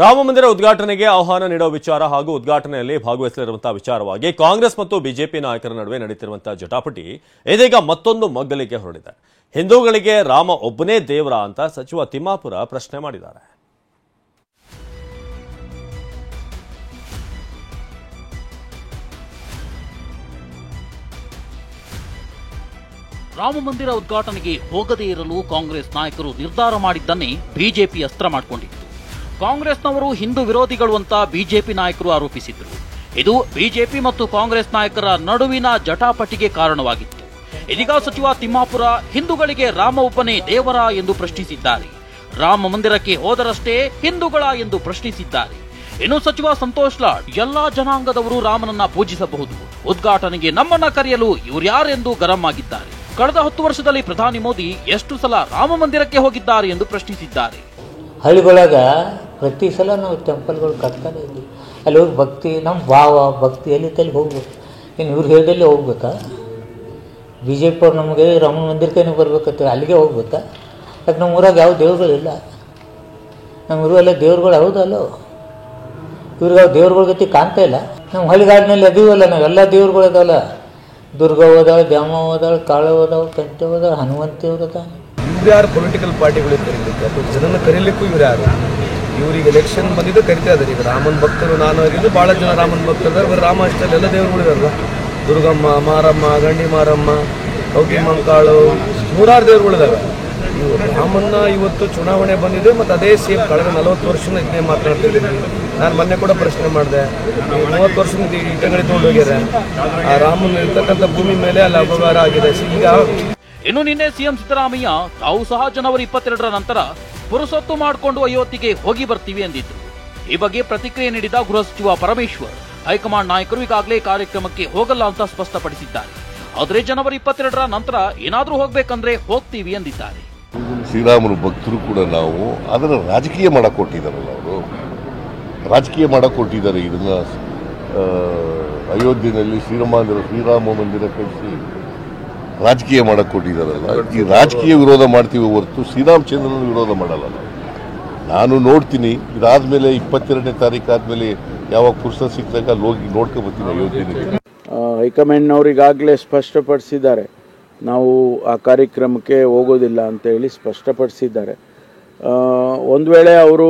ರಾಮ ಮಂದಿರ ಉದ್ಘಾಟನೆಗೆ ಆಹ್ವಾನ ನೀಡುವ ವಿಚಾರ ಹಾಗೂ ಉದ್ಘಾಟನೆಯಲ್ಲಿ ಭಾಗವಹಿಸಲಿರುವಂತಹ ವಿಚಾರವಾಗಿ ಕಾಂಗ್ರೆಸ್ ಮತ್ತು ಬಿಜೆಪಿ ನಾಯಕರ ನಡುವೆ ನಡೆಯುತ್ತಿರುವಂತಹ ಜಟಾಪಟಿ ಇದೀಗ ಮತ್ತೊಂದು ಮಗ್ಗಲಿಗೆ ಹೊರಡಿದೆ. ಹಿಂದೂಗಳಿಗೆ ರಾಮ ಒಬ್ಬನೇ ದೇವರ ಅಂತ ಸಚಿವ ತಿಮ್ಮಾಪುರ ಪ್ರಶ್ನೆ ಮಾಡಿದ್ದಾರೆ. ರಾಮ ಮಂದಿರ ಉದ್ಘಾಟನೆಗೆ ಹೋಗದೇ ಇರಲು ಕಾಂಗ್ರೆಸ್ ನಾಯಕರು ನಿರ್ಧಾರ ಮಾಡಿದ್ದನ್ನೇ ಬಿಜೆಪಿ ಅಸ್ತ್ರ ಮಾಡಿಕೊಂಡಿತ್ತು. ಕಾಂಗ್ರೆಸ್ನವರು ಹಿಂದೂ ವಿರೋಧಿಗಳು ಅಂತ ಬಿಜೆಪಿ ನಾಯಕರು ಆರೋಪಿಸಿದ್ರು. ಇದು ಬಿಜೆಪಿ ಮತ್ತು ಕಾಂಗ್ರೆಸ್ ನಾಯಕರ ನಡುವಿನ ಜಟಾಪಟಿಗೆ ಕಾರಣವಾಗಿತ್ತು. ಇದೀಗ ಸಚಿವ ತಿಮ್ಮಾಪುರ ಹಿಂದೂಗಳಿಗೆ ರಾಮ ಒಬ್ಬನೇ ದೇವರ ಎಂದು ಪ್ರಶ್ನಿಸಿದ್ದಾರೆ. ರಾಮ ಮಂದಿರಕ್ಕೆ ಹೋದರಷ್ಟೇ ಹಿಂದೂಗಳ ಎಂದು ಪ್ರಶ್ನಿಸಿದ್ದಾರೆ. ಇನ್ನು ಸಚಿವ ಸಂತೋಷ್ ಲಾಡ್ ಎಲ್ಲಾ ಜನಾಂಗದವರು ರಾಮನನ್ನ ಪೂಜಿಸಬಹುದು, ಉದ್ಘಾಟನೆಗೆ ನಮ್ಮನ್ನ ಕರೆಯಲು ಇವ್ರ್ಯಾರೆಂದು ಗರಂ ಆಗಿದ್ದಾರೆ. ಕಳೆದ 10 ವರ್ಷದಲ್ಲಿ ಪ್ರಧಾನಿ ಮೋದಿ ಎಷ್ಟು ಸಲ ರಾಮ ಮಂದಿರಕ್ಕೆ ಹೋಗಿದ್ದಾರೆ ಎಂದು ಪ್ರಶ್ನಿಸಿದ್ದಾರೆ. ಹಳ್ಳಿಗಳಾಗ ಪ್ರತಿ ಸಲ ನಾವು ಟೆಂಪಲ್ಗಳು ಕಟ್ತಾನೆ ಇದ್ವಿ. ಅಲ್ಲಿ ಹೋಗಿ ಭಕ್ತಿ, ನಮ್ಮ ಭಾವ ಭಕ್ತಿ ಎಲ್ಲಿ ತಲ್ಲಿ ಹೋಗ್ಬೇಕು. ಇನ್ನು ಇವ್ರು ಹೇಳ್ದಲ್ಲಿ ಹೋಗ್ಬೇಕಾ? ಬಿ ಜೆ ಪಿ ಅವ್ರು ನಮಗೆ ರಾಮ ಮಂದಿರಕ್ಕೇನೆ ಬರ್ಬೇಕಂತ ಅಲ್ಲಿಗೆ ಹೋಗ್ಬೇಕಾ? ಯಾಕೆ ನಮ್ಮ ಊರಾಗ ಯಾವ ದೇವ್ರುಗಳಿಲ್ಲ. ನಮ್ಮ ಊರೆಲ್ಲ ದೇವ್ರುಗಳು ಹೌದಲ್ಲೋ. ಇವ್ರಿಗೆ ಯಾವ ದೇವ್ರುಗಳ ಗತಿ ಕಾಣ್ತಾ ಇಲ್ಲ. ನಮ್ಮ ಹಳ್ಳಿಗಾಡಿನಲ್ಲಿ ಅದೀವಲ್ಲ, ನಾವೆಲ್ಲ ದೇವ್ರುಗಳು ಅದಾವಲ್ಲ. ದುರ್ಗ ಹೋದಾಳ, ದ್ಯಾಮ ಹೋದಾಳ, ಕಾಳ ಹೋದಾವ, ಕಂಟೆ ಹೋದಾಳ, ಹನುಮಂತೇವ್ರು ಅದ. ಇವ್ರು ಯಾರು ಪೊಲಿಟಿಕಲ್ ಪಾರ್ಟಿಗಳು ಕರೀಲಿಕ್ಕೆ ಅಥವಾ ಜನನ ಕರೀಲಿಕ್ಕೂ ಇವ್ರು ಯಾರು? ಇವ್ರಿಗೆ ಎಲೆಕ್ಷನ್ ಬಂದಿದ್ದು ಕರಿತಾ ಇದ್ದಾರೆ. ಈಗ ರಾಮನ ಭಕ್ತರು ನಾನು ಅರಿದು ಭಾಳ ಜನ ರಾಮನ ಭಕ್ತರು. ಬರೀ ರಾಮ ಅಷ್ಟಲ್ಲಿ ಎಲ್ಲ ದೇವರುಗಳಿದಾರಲ್ಲ, ದುರ್ಗಮ್ಮ, ಮಾರಮ್ಮ, ಗಂಡಿ ಮಾರಮ್ಮ, ಕೌಟಿ ಮಂಕಾಳು, ನೂರಾರು ದೇವರುಗಳಿದಾವೆ. ಇವು ರಾಮನ್ನ ಇವತ್ತು ಚುನಾವಣೆ ಬಂದಿದೆ ಮತ್ತು ಅದೇ ಸೇಮ್ ಕಳೆದ 40 ವರ್ಷದಿಂದ ಇದನ್ನೇ ಮಾತನಾಡ್ತಿದ್ದೀನಿ. ನಾನು ಮೊನ್ನೆ ಕೂಡ ಪ್ರಶ್ನೆ ಮಾಡಿದೆ, 30 ವರ್ಷದಿಂದ ಇಟಗಳಿ ತೊಗೊಂಡು ಹೋಗ್ಯಾರೆ. ಆ ರಾಮನ ಇರ್ತಕ್ಕಂಥ ಭೂಮಿ ಮೇಲೆ ಅಲ್ಲಿ ಅಪಕಾರ ಆಗಿದೆ. ಈಗ ಇನ್ನು ನಿನ್ನೆ ಸಿಎಂ ಸಿದ್ದರಾಮಯ್ಯ ತಾವು ಸಹ ಜನವರಿ 22ರ ನಂತರ ಪುರುಸೊತ್ತು ಮಾಡಿಕೊಂಡು ಅಯೋಧ್ಯೆಗೆ ಹೋಗಿ ಬರ್ತೀವಿ ಎಂದಿದ್ರು. ಈ ಬಗ್ಗೆ ಪ್ರತಿಕ್ರಿಯೆ ನೀಡಿದ ಗೃಹ ಸಚಿವ ಪರಮೇಶ್ವರ್, ಹೈಕಮಾಂಡ್ ನಾಯಕರು ಈಗಾಗಲೇ ಕಾರ್ಯಕ್ರಮಕ್ಕೆ ಹೋಗಲ್ಲ ಅಂತ ಸ್ಪಷ್ಟಪಡಿಸಿದ್ದಾರೆ. ಆದರೆ ಜನವರಿ 22ರ ನಂತರ ಏನಾದರೂ ಹೋಗ್ಬೇಕಂದ್ರೆ ಹೋಗ್ತೀವಿ ಎಂದಿದ್ದಾರೆ. ಶ್ರೀರಾಮನ ಭಕ್ತರು ಕೂಡ ನಾವು ಅದನ್ನು ರಾಜಕೀಯ ಮಾಡಕ್ಕೆ ಕೊಟ್ಟಿದ್ದಾರಲ್ಲ, ಅವರು ರಾಜಕೀಯ ಮಾಡಕ್ಕೆ ಕೊಟ್ಟಿದ್ದಾರೆ. ಇದನ್ನ ಅಯೋಧ್ಯೆಯಲ್ಲಿ ಶ್ರೀರಾಮ ಮಂದಿರ ಕಟ್ಟಿಸಿ ರಾಜಕೀಯ ಮಾಡಕ್ಕೆ ಕೊಟ್ಟಿದ್ದಾರಲ್ಲ. ಈ ರಾಜಕೀಯ ವಿರೋಧ ಮಾಡ್ತೀವಿ ಹೊರತು ಶ್ರೀರಾಮಚಂದ್ರನ ವಿರೋಧ ಮಾಡಲ್ಲ. ನಾನು ನೋಡ್ತೀನಿ, ಇದಾದ್ಮೇಲೆ 22ನೇ ತಾರೀಕು ಆದ್ಮೇಲೆ ಯಾವಾಗ ಪುರುಷ ಸಿಕ್ಕಾಗ ಅಲ್ಲಿ ಹೋಗಿ ನೋಡ್ಕೊಬರ್ತೀನಿ ಅಯೋಧ್ಯೆಯಲ್ಲಿ. ಹೈಕಮಾಂಡ್ನವ್ರಿಗಾಗಲೇ ಸ್ಪಷ್ಟಪಡಿಸಿದ್ದಾರೆ, ನಾವು ಆ ಕಾರ್ಯಕ್ರಮಕ್ಕೆ ಹೋಗೋದಿಲ್ಲ ಅಂತ ಹೇಳಿ ಸ್ಪಷ್ಟಪಡಿಸಿದ್ದಾರೆ. ಒಂದು ವೇಳೆ ಅವರು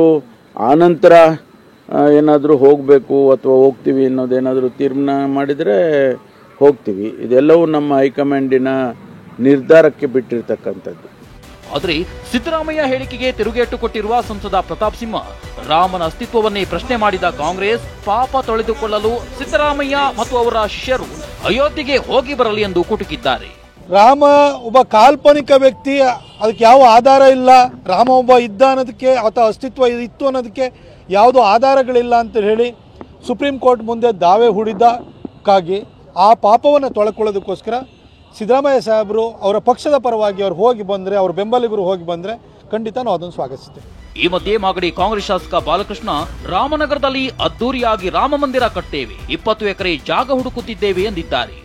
ಆನಂತರ ಏನಾದರೂ ಹೋಗಬೇಕು ಅಥವಾ ಹೋಗ್ತೀವಿ ಅನ್ನೋದೇನಾದರೂ ತೀರ್ಮಾನ ಮಾಡಿದರೆ ಹೋಗ್ತೀವಿ. ಇದೆಲ್ಲವೂ ನಮ್ಮ ಹೈಕಮಾಂಡಿನ ನಿರ್ಧಾರಕ್ಕೆ ಬಿಟ್ಟಿರ್ತಕ್ಕಂಥದ್ದು. ಆದರೆ ಸಿದ್ದರಾಮಯ್ಯ ಹೇಳಿಕೆಗೆ ತಿರುಗೇಟು ಕೊಟ್ಟಿರುವ ಸಂಸದ ಪ್ರತಾಪ್ ಸಿಂಹ, ರಾಮನ ಅಸ್ತಿತ್ವವನ್ನೇ ಪ್ರಶ್ನೆ ಮಾಡಿದ ಕಾಂಗ್ರೆಸ್ ಪಾಪ ತೊಳೆದುಕೊಳ್ಳಲು ಸಿದ್ದರಾಮಯ್ಯ ಮತ್ತು ಅವರ ಶಿಷ್ಯರು ಅಯೋಧ್ಯೆಗೆ ಹೋಗಿ ಬರಲಿ ಎಂದು ಕುಟುಕಿದ್ದಾರೆ. ರಾಮ ಒಬ್ಬ ಕಾಲ್ಪನಿಕ ವ್ಯಕ್ತಿ, ಅದಕ್ಕೆ ಯಾವ ಆಧಾರ ಇಲ್ಲ. ರಾಮ ಒಬ್ಬ ಇದ್ದ ಅನ್ನೋದಕ್ಕೆ ಅಥವಾ ಅಸ್ತಿತ್ವ ಇತ್ತು ಅನ್ನೋದಕ್ಕೆ ಯಾವುದೋ ಆಧಾರಗಳಿಲ್ಲ ಅಂತ ಹೇಳಿ ಸುಪ್ರೀಂ ಕೋರ್ಟ್ ಮುಂದೆ ದಾವೆ ಹೂಡಿದ್ದಕ್ಕಾಗಿ ಆ ಪಾಪವನ್ನು ತೊಳ್ಕೊಳ್ಳೋದಕ್ಕೋಸ್ಕರ ಸಿದ್ದರಾಮಯ್ಯ ಸಾಹೇಬರು ಅವರ ಪಕ್ಷದ ಪರವಾಗಿ ಅವ್ರು ಹೋಗಿ ಬಂದರೆ, ಅವ್ರ ಬೆಂಬಲಿಗರು ಹೋಗಿ ಬಂದರೆ ಖಂಡಿತ ನಾವು ಅದನ್ನು ಸ್ವಾಗತಿಸ್ತೇವೆ. ಈ ಮಧ್ಯೆ ಮಾಗಡಿ ಕಾಂಗ್ರೆಸ್ ಶಾಸಕ ಬಾಲಕೃಷ್ಣ, ರಾಮನಗರದಲ್ಲಿ ಅದ್ದೂರಿಯಾಗಿ ರಾಮ ಮಂದಿರ ಕಟ್ಟೇವೆ, 20 ಎಕರೆ ಜಾಗ ಹುಡುಕುತ್ತಿದ್ದೇವೆ ಎಂದಿದ್ದಾರೆ.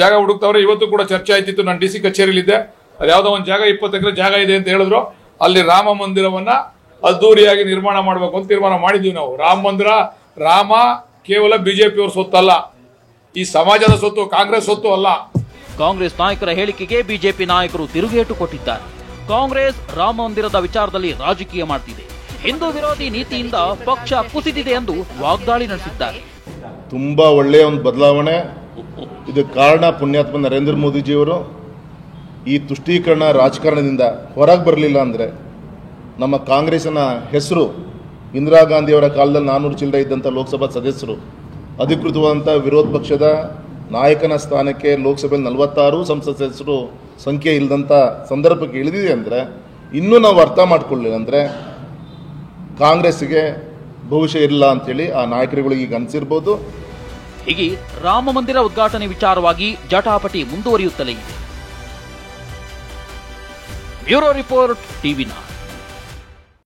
ಜಾಗ ಹುಡುಕ್ತವ್ರೆ. ಇವತ್ತು ಕೂಡ ಚರ್ಚೆ ಆಯ್ತಿತ್ತು. ನಾನು DC ಕಚೇರಿಯಲ್ಲಿದ್ದೆ. ಅದು ಯಾವುದೋ ಒಂದು ಜಾಗ 20 ಎಕರೆ ಜಾಗ ಇದೆ ಅಂತ ಹೇಳಿದ್ರು. ಅಲ್ಲಿ ರಾಮ ಮಂದಿರವನ್ನ ಅದ್ದೂರಿಯಾಗಿ ನಿರ್ಮಾಣ ಮಾಡಬೇಕು ಅಂತ ತೀರ್ಮಾನ ಮಾಡಿದ್ದೀವಿ ನಾವು. ರಾಮ ಮಂದಿರ, ರಾಮ ಕೇವಲ ಬಿಜೆಪಿ ಅವ್ರ ಸೊತ್ತಲ್ಲ, ಈ ಸಮಾಜದ ಸೊತ್ತು, ಕಾಂಗ್ರೆಸ್ ಸೊತ್ತು ಅಲ್ಲ. ಕಾಂಗ್ರೆಸ್ ನಾಯಕರ ಹೇಳಿಕೆಗೆ ಬಿಜೆಪಿ ನಾಯಕರು ತಿರುಗೇಟು ಕೊಟ್ಟಿದ್ದಾರೆ. ಕಾಂಗ್ರೆಸ್ ರಾಮ ಮಂದಿರದ ವಿಚಾರದಲ್ಲಿ ರಾಜಕೀಯ ಮಾಡ್ತಿದೆ, ಹಿಂದೂ ವಿರೋಧಿ ನೀತಿಯಿಂದ ಪಕ್ಷ ಕುಸಿದಿದೆ ಎಂದು ವಾಗ್ದಾಳಿ ನಡೆಸಿದ್ದಾರೆ. ತುಂಬಾ ಒಳ್ಳೆಯ ಒಂದು ಬದಲಾವಣೆ. ಇದಕ್ಕೆ ಕಾರಣ ಪುಣ್ಯಾತ್ಮ ನರೇಂದ್ರ ಮೋದಿಜಿಯವರು ಈ ತುಷ್ಟೀಕರಣ ರಾಜಕಾರಣದಿಂದ ಹೊರಗೆ ಬರಲಿಲ್ಲ ಅಂದರೆ ನಮ್ಮ ಕಾಂಗ್ರೆಸ್ಸಿನ ಹೆಸರು ಇಂದಿರಾ ಗಾಂಧಿಯವರ ಕಾಲದಲ್ಲಿ 400 ಚಿಲ್ಲರೆ ಇದ್ದಂಥ ಲೋಕಸಭಾ ಸದಸ್ಯರು ಅಧಿಕೃತವಾದಂಥ ವಿರೋಧ ಪಕ್ಷದ ನಾಯಕನ ಸ್ಥಾನಕ್ಕೆ ಲೋಕಸಭೆಯಲ್ಲಿ 46 ಸಂಸತ್ ಸದಸ್ಯರು ಸಂಖ್ಯೆ ಇಲ್ಲದಂಥ ಸಂದರ್ಭಕ್ಕೆ ಇಳಿದಿದೆ ಅಂದರೆ ಇನ್ನೂ ನಾವು ಅರ್ಥ ಮಾಡ್ಕೊಳ್ಳಿಲ್ಲ ಅಂದರೆ ಕಾಂಗ್ರೆಸ್ಸಿಗೆ ಭವಿಷ್ಯ ಇಲ್ಲ ಅಂಥೇಳಿ ಆ ನಾಯಕರುಗಳಿಗೆ ಈಗ ಅನಿಸಿರ್ಬೋದು. ಹೀಗೆ ರಾಮ ಮಂದಿರ ಉದ್ಘಾಟನೆ ವಿಚಾರವಾಗಿ ಜಟಾಪಟಿ ಮುಂದುವರಿಯುತ್ತಲೇ ಇದೆ. Bureau report, TV9.